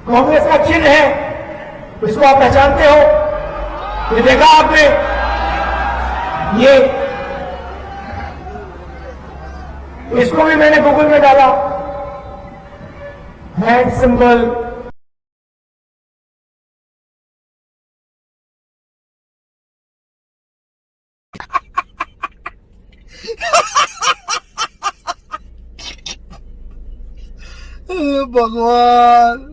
कांग्रेस का चिन्ह है, इसको आप पहचानते हो, ये देखा आपने, ये इसको भी मैंने गूगल में डाला, हैंड सिंबल। भगवान।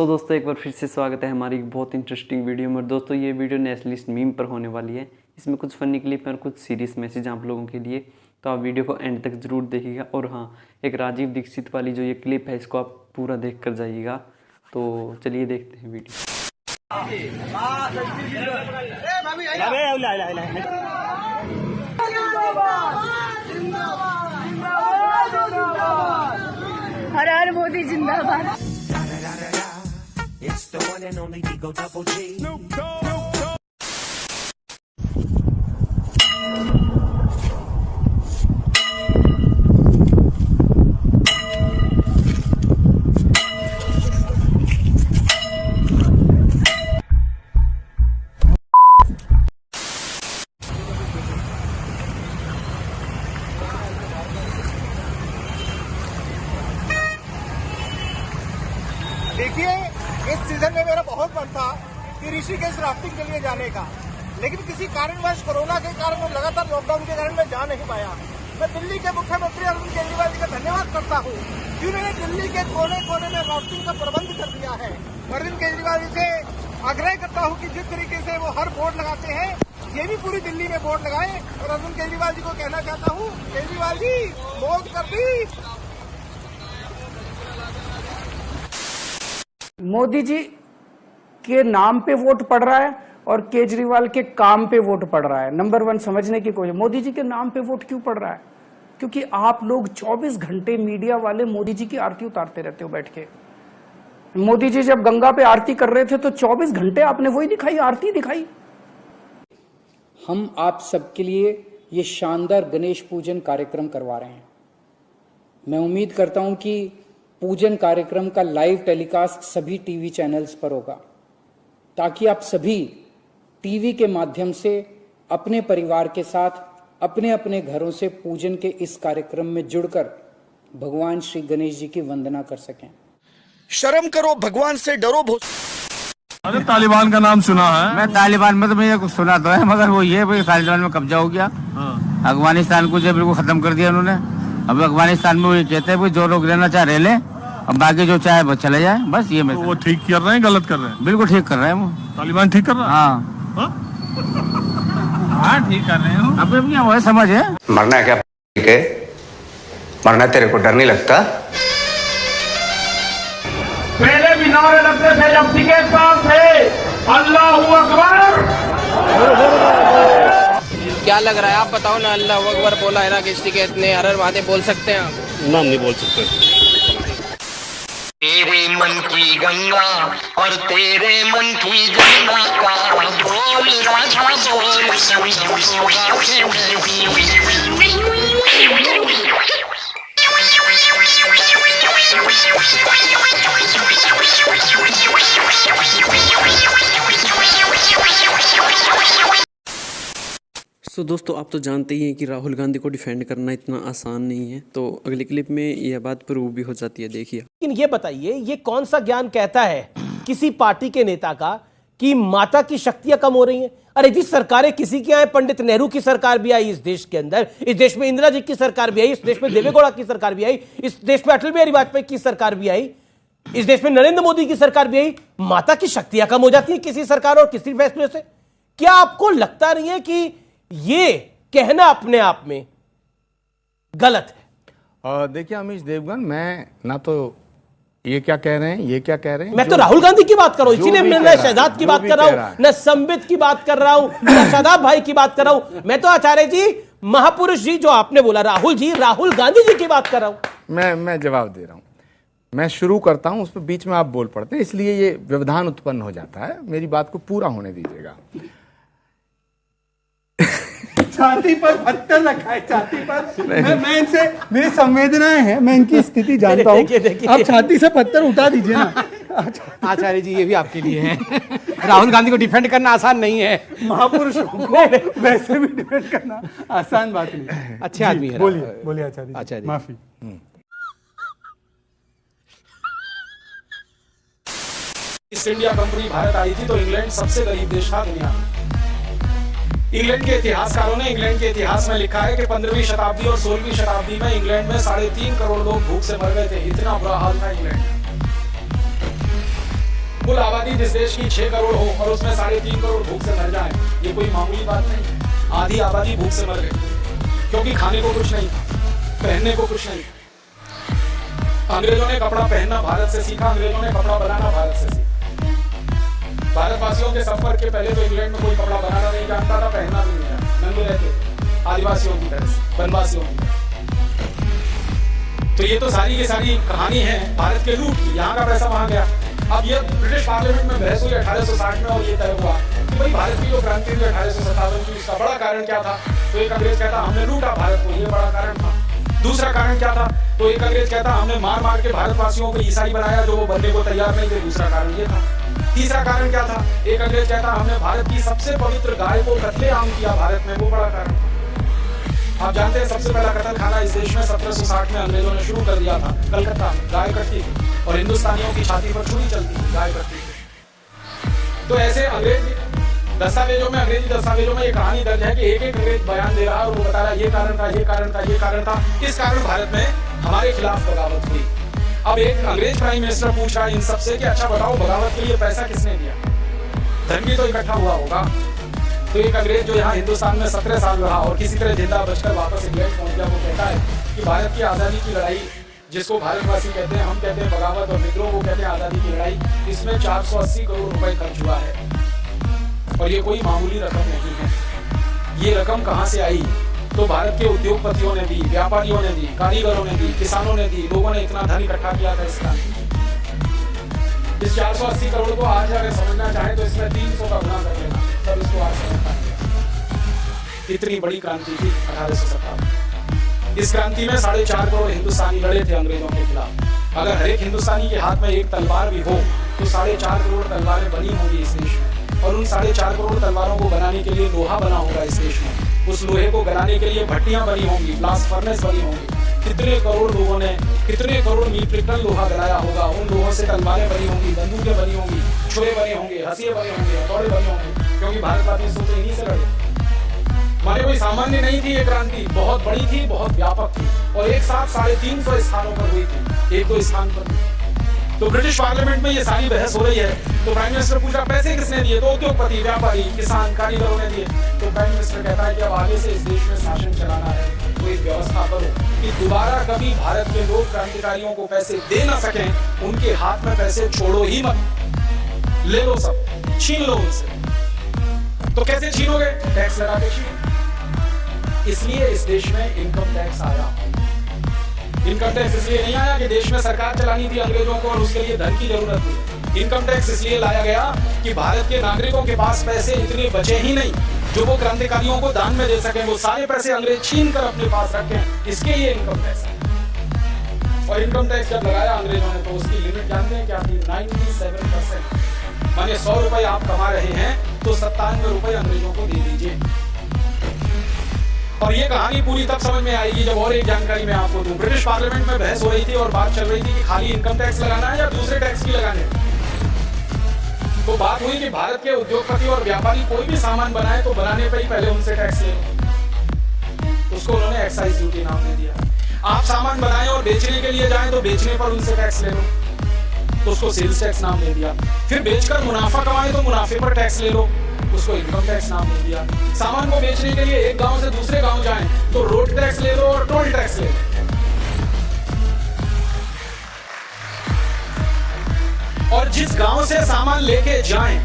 दोस्तों एक बार फिर से स्वागत है हमारी एक बहुत इंटरेस्टिंग वीडियो में। दोस्तों ये वीडियो नेशनलिस्ट मीम पर होने वाली है। इसमें कुछ फनी क्लिप और कुछ सीरियस मैसेज आप लोगों के लिए, तो आप वीडियो को एंड तक जरूर देखिएगा। और हाँ, एक राजीव दीक्षित वाली जो ये क्लिप है इसको आप पूरा देख कर जाइएगा। तो चलिए देखते हैं वीडियो। हर हर मोदी जिंदाबाद। It's the one and only Eagle Double G. Snoop Dogg. देखिए, इस सीजन में मेरा बहुत मन था कि ऋषिकेश राफ्टिंग के लिए जाने का, लेकिन किसी कारणवश कोरोना के कारण और लगातार लॉकडाउन के कारण मैं जा नहीं पाया। मैं दिल्ली के मुख्यमंत्री अरविंद केजरीवाल जी का धन्यवाद करता हूँ कि उन्होंने दिल्ली के कोने कोने में राफ्टिंग का प्रबंध कर दिया है। अरविंद केजरीवाल जी से आग्रह करता हूँ कि जिस तरीके से वो हर बोर्ड लगाते हैं, ये भी पूरी दिल्ली में बोर्ड लगाए। और अरविंद केजरीवाल जी को कहना चाहता हूँ, केजरीवाल जी वोट कर दी। मोदी जी के नाम पे वोट पड़ रहा है और केजरीवाल के काम पे वोट पड़ रहा है। नंबर वन समझने की कोशिश, मोदी जी के नाम पे वोट क्यों पड़ रहा है? क्योंकि आप लोग 24 घंटे मीडिया वाले मोदी जी की आरती उतारते रहते हो बैठ के। मोदी जी जब गंगा पे आरती कर रहे थे तो 24 घंटे आपने वही दिखाई, आरती दिखाई। हम आप सबके लिए ये शानदार गणेश पूजन कार्यक्रम करवा रहे हैं। मैं उम्मीद करता हूं कि पूजन कार्यक्रम का लाइव टेलीकास्ट सभी टीवी चैनल्स पर होगा, ताकि आप सभी टीवी के माध्यम से अपने परिवार के साथ अपने अपने घरों से पूजन के इस कार्यक्रम में जुड़कर भगवान श्री गणेश जी की वंदना कर सकें। शर्म करो, भगवान से डरो। अरे तालिबान का नाम सुना है? मैं तालिबान में तो मुझे कुछ सुना तो है, मगर वो ये भाई तालिबान में कब्जा हो गया। अफगानिस्तान को जब बिल्कुल खत्म कर दिया उन्होंने। अब अफगानिस्तान में वो कहते हैं जो लोग रहना चाह रहे ले, अब बाकी जो चाहे वो चले जाए, बस ये। तो वो ठीक कर रहे हैं, गलत कर रहे हैं? बिल्कुल ठीक कर रहे हैं वो। तालिबान ठीक कर रहा है? हाँ ठीक कर रहे हैं। अब अपनी वो समझ है। मरना है क्या? ठीक है, मरना तेरे को डर नहीं लगता? पहले भी नारे लगते थे जब टिकट पास थे, अल्लाहू अकबर। क्या लग रहा है आप बताओ ना? अल्लाहू अकबर बोला है ना किसी के, इतने हर बातें बोल सकते हैं आप? नाम नहीं बोल सकते। तेरे मन की गंगा और तेरे मन की गंगा का बोल राजा बोल दोस्तों आप तो जानते ही हैं कि राहुल गांधी को डिफेंड करना इतना आसान नहीं है। तो अगली क्लिप में यह बात प्रूव भी हो जाती है, देखिए। लेकिन ये बताइए, ये कौन सा ज्ञान कहता है किसी पार्टी के नेता का कि माता की शक्तियां कम हो रही हैं? अरे जी, सरकारें किसी की आए, पंडित नेहरू की सरकार भी आई इस देश के अंदर, इस देश में इंदिरा जी की सरकार भी आई, इस देश में देवेगौड़ा की सरकार भी आई, इस देश में अटल बिहारी वाजपेयी की सरकार भी आई, इस देश में नरेंद्र मोदी की सरकार भी आई। माता की शक्तियां कम हो जाती है किसी सरकार और किसी फैसले से? क्या आपको लगता नहीं है कि ये कहना अपने आप में गलत है? देखिए अमीश देवगन, मैं ना तो ये क्या कह रहे हैं, ये क्या कह रहे हैं, मैं तो राहुल गांधी की बात कर रहा हूं, इसीलिए मैं न शहजाद की बात कर रहा हूं, न संबित की बात कर रहा हूं, न शादाब भाई की बात कर रहा हूं। मैं तो आचार्य जी, महापुरुष जी जो आपने बोला, राहुल जी, राहुल गांधी जी की बात कर रहा हूं। मैं जवाब दे रहा हूं। मैं शुरू करता हूं, उस पर बीच में आप बोल पड़ते हैं, इसलिए ये व्यवधान उत्पन्न हो जाता है। मेरी बात को पूरा होने दीजिएगा। छाती पर पत्थर रखा है, छाती पर। मैं इनसे, मेरी संवेदनाएं हैं, मैं इनकी स्थिति जानता हूँ। आप छाती से पत्थर उठा दीजिए ना। आचार्य जी, ये भी आपके लिए है। राहुल गांधी को डिफेंड करना आसान नहीं है। महापुरुषों को वैसे भी डिफेंड करना आसान बात नहीं। अच्छे आदमी है। बोलिए आचार्य। आचार्य माफी। ईस्ट इंडिया कंपनी भारत आई थी तो इंग्लैंड सबसे गरीब देश था दुनिया में। इंग्लैंड के इतिहासकारों ने इंग्लैंड के इतिहास में लिखा है कि 15वीं शताब्दी और 16वीं शताब्दी में इंग्लैंड में 3.5 करोड़ लोग भूख से मर गए थे। इतना बुरा हाल था इंग्लैंड में। कुल आबादी जिस देश की 6 करोड़ हो और उसमें 3.5 करोड़ भूख से मर जाए, ये कोई मामूली बात नहीं। आधी आबादी भूख से मर गई क्योंकि खाने को कुछ नहीं था, पहनने को कुछ नहीं। अंग्रेजों ने कपड़ा पहनना भारत से सीखा, अंग्रेजों ने कपड़ा बनाना भारत से सीखा। भारतवासियों के सफर के पहले तो इंग्लैंड में कोई कपड़ा बनाना नहीं जानता था, पहनना भी नहीं जानता, नंगे रहते आदिवासियों की तरह से, वनवासियों की तरह। तो ये तो सारी की सारी कहानी है भारत के लूट की। यहाँ का पैसा वहां गया। अब ये ब्रिटिश पार्लियामेंट में बहस हुई 1860 में और ये तय हुआ कि भाई भारत की जो क्रांति हुई 1857 की, उसका बड़ा कारण क्या था? तो एक अंग्रेज कहता हमने लूटा भारत को, ये बड़ा कारण था। दूसरा कारण क्या था? तो एक अंग्रेज कहता हमने मार मार के भारतवासियों को ईसाई बनाया जो वो बनने को तैयार नहीं थे, दूसरा कारण ये था। तीसरा कारण क्या था? एक अंग्रेज कहता हमने भारत की सबसे पवित्र गाय को कत्लेआम किया भारत में, वो बड़ा कारण था। आप जानते हैं सबसे पहला कत्ल खाना इस देश में 1760 में अंग्रेजों ने शुरू कर दिया था। कलकत्ता में गाय कटती थी और हिंदुस्तानियों की छाती पर छुरी चलती थी, गाय कटती थी। तो ऐसे अंग्रेज दस्तावेजों में, अंग्रेजी दस्तावेजों में ये कहानी दर्ज है कि एक एक अंग्रेज बयान दे रहा है और वो बता रहा है ये कारण था, ये कारण था, ये कारण था, इस कारण भारत में हमारे खिलाफ बगावत हुई। अब एक अंग्रेज प्राइम मिनिस्टर पूछ रहा है इन सबसे कि अच्छा बताओ बगावत के लिए पैसा किसने दिया? धन भी तो इकट्ठा हुआ होगा। तो एक अंग्रेज जो यहाँ हिंदुस्तान में 17 साल रहा और किसी तरह जिंदा बचकर वापस इंग्लैंड पहुंच गया, वो कहता है कि भारत की आज़ादी की लड़ाई, जिसको भारतवासी कहते हैं, हम कहते हैं बगावत और विद्रोह, वो कहते हैं आज़ादी की लड़ाई, इसमें 480 करोड़ रुपए खर्च हुआ है। और ये कोई मामूली रकम नहीं है। ये रकम कहाँ से आई? तो भारत के उद्योगपतियों ने दी, व्यापारियों ने दी, कारीगरों ने दी, किसानों ने दी, लोगों ने इतना धन इकट्ठा किया था इसका। इस 480 करोड़ को आज अगर समझना चाहें तो इसमें 300 का गुना कर लेना, तब इसको आज समझ पाएंगे। इतनी बड़ी क्रांति थी 1857। इस क्रांति में 4.5 करोड़ हिंदुस्तानी लड़े थे अंग्रेजों के खिलाफ। अगर हर एक हिंदुस्तानी के हाथ में एक तलवार भी हो तो 4.5 करोड़ तलवारें बनी होंगी इस देश में। और उन 4.5 करोड़ तलवारों को बनाने के लिए लोहा बना होगा इस देश में। उस लोहे को गलाने के लिए भट्टियां बनी होंगी, ब्लास्ट फर्नेस बनी होंगी। कितने करोड़ लोगों ने कितने करोड़ मीट्रिक टन लोहा गलाया होगा। उन लोहों से तलवारें बनी होंगी, बंदूकें बनी होंगी, छुरे बने होंगे, हंसिए बने होंगे, हथौड़े बने होंगे, क्योंकि भारतवासी सोचे इन्हीं से लड़े। माने कोई सामान्य नहीं थी ये क्रांति, बहुत बड़ी थी, बहुत व्यापक थी और एक साथ 350 स्थानों पर हुई थी, एक दो स्थान पर। तो ब्रिटिश पार्लियामेंट में ये सारी बहस हो रही है। तो प्राइम मिनिस्टर पूछा पैसे किसने दिए? तो उद्योगपति, व्यापारी, किसान, कारीगरों ने दिए। तो प्राइम मिनिस्टर कहता है कि अब आगे से इस देश में शासन चलाना है तो एक व्यवस्था करो कि दोबारा कभी भारत के लोग क्रांतिकारियों को पैसे दे ना सकें। उनके हाथ में पैसे छोड़ो ही मत, ले लो, सब छीन लो उनसे। तो कैसे छीनोगे? टैक्स लगा के छीनो। इसलिए इस देश में इनकम टैक्स आया। इनकम टैक्स इसलिए नहीं आया कि देश में सरकार चलानी थी अंग्रेजों को और उसके लिए धन की जरूरत थी। इनकम टैक्स इसलिए लाया गया कि भारत के नागरिकों के पास पैसे इतने बचे ही नहीं जो वो क्रांतिकारियों को दान में दे सकें। वो सारे पैसे अंग्रेज छीन कर अपने पास रखें, इसके लिए इनकम टैक्स है। और इनकम टैक्स जब लगाया अंग्रेजों ने तो उसकी लिमिट जानते हैं क्या थी? 97%। माने 100 रुपए आप कमा रहे हैं तो 97 रुपए अंग्रेजों को दे दीजिए। और ये कहानी पूरी तब समझ में आएगी जब और एक जानकारी मैं आपको दूं। ब्रिटिश पार्लियामेंट में बहस हो रही थी और बात चल रही थी कि खाली इनकम टैक्स लगाना है या दूसरे टैक्स भी लगाने। तो बात हुई कि भारत के उद्योगपति और व्यापारी कोई भी सामान बनाए तो बनाने पर ही पहले उनसे टैक्स ले लो। उसको उन्होंने एक्साइज ड्यूटी नाम दे दिया। आप सामान बनाए और बेचने के लिए जाएं तो बेचने पर उनसे टैक्स ले लो, तो उसको सेल्स टैक्स नाम दे दिया। फिर बेचकर मुनाफा कमाए तो मुनाफे पर टैक्स ले लो, उसको इनकम टैक्स नाम दे दिया। सामान को बेचने के लिए एक गांव से दूसरे गांव जाएं तो रोड टैक्स ले लो और टोल टैक्स ले लो। और जिस गांव से सामान लेके जाएं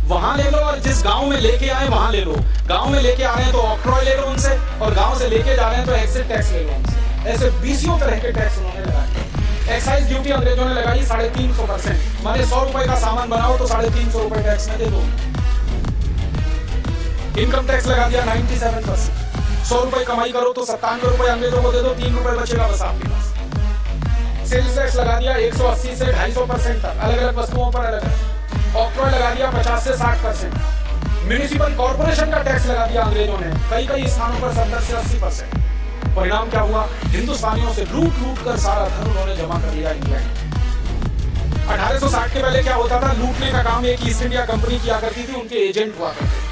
वहां ले लो और जिस गांव में लेके आए वहां ले लो। गांव में लेके आ रहे हैं तो ऑक्ट्रॉय ले लो उनसे और गांव से लेके जा रहे हैं तो एक्सिट टैक्स ले लो उनसे। ऐसे 20 तरह के टैक्स उन्होंने लगाए। एक्साइज ड्यूटी अंग्रेजों ने लगाई 350%। माने 100 रुपए का सामान बनाओ तो 350 रुपए टैक्स में दे दो। इनकम टैक्स लगा दिया 97%। 100 रुपए कमाई करो तो 97 रुपए अंग्रेजों को दे दो, 3 रुपए बचेगा बस आपके पास। सेल्स टैक्स लगा दिया 180 से 250% तक, अलग अलग वस्तुओं पर अलग अलग। ऑक्ट्रॉय लगा दिया 50 से 60%। म्यूनिसिपल कॉर्पोरेशन का टैक्स लगा दिया अंग्रेजों ने कई स्थानों पर 70 से 80%। परिणाम क्या हुआ? हिंदुस्तानियों से लूट कर सारा धन उन्होंने जमा कर लिया इंग्लैंड। 1860 के पहले क्या होता था? लूटने का काम एक ईस्ट इंडिया कंपनी किया करती थी, उनके एजेंट हुआ करते थे।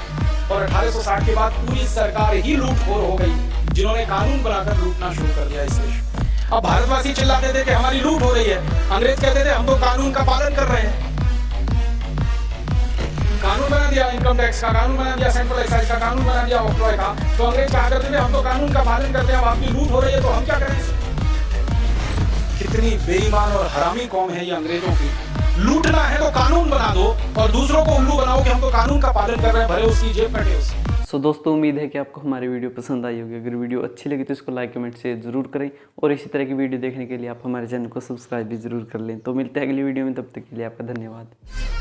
और 1860 के बाद पूरी सरकार ही लूटखोर हो गई, जिन्होंने कानून बनाकर लूटना शुरू कर दिया इस देश में। अब भारतवासी चिल्लाते थे कि हमारी लूट हो रही है, अंग्रेज कहते थे हम तो कानून का पालन कर रहे हैं। कानून बना दिया इनकम टैक्स का, कानून बना दिया सेंट्रल एक्साइज का, कानून बना दिया ऑक्ट्रॉय का, तो अंग्रेज कहा करते थे हम तो कानून का पालन करते हैं, अब आपकी लूट हो रही है तो हम क्या करें? कितनी बेईमान और हरामी कौम है ये अंग्रेजों की। लूटना है तो कानून बना दो और दूसरों को उल्लू बनाओ कि हम तो कानून का पालन कर रहे हैं, भले उसकी जेब कटे उससे। सो दोस्तों, उम्मीद है कि आपको हमारी वीडियो पसंद आई होगी। अगर वीडियो अच्छी लगी तो इसको लाइक कमेंट शेयर जरूर करें और इसी तरह की वीडियो देखने के लिए आप हमारे चैनल को सब्सक्राइब भी जरूर कर लें। तो मिलते हैं अगली वीडियो में, तब तक के लिए आपका धन्यवाद।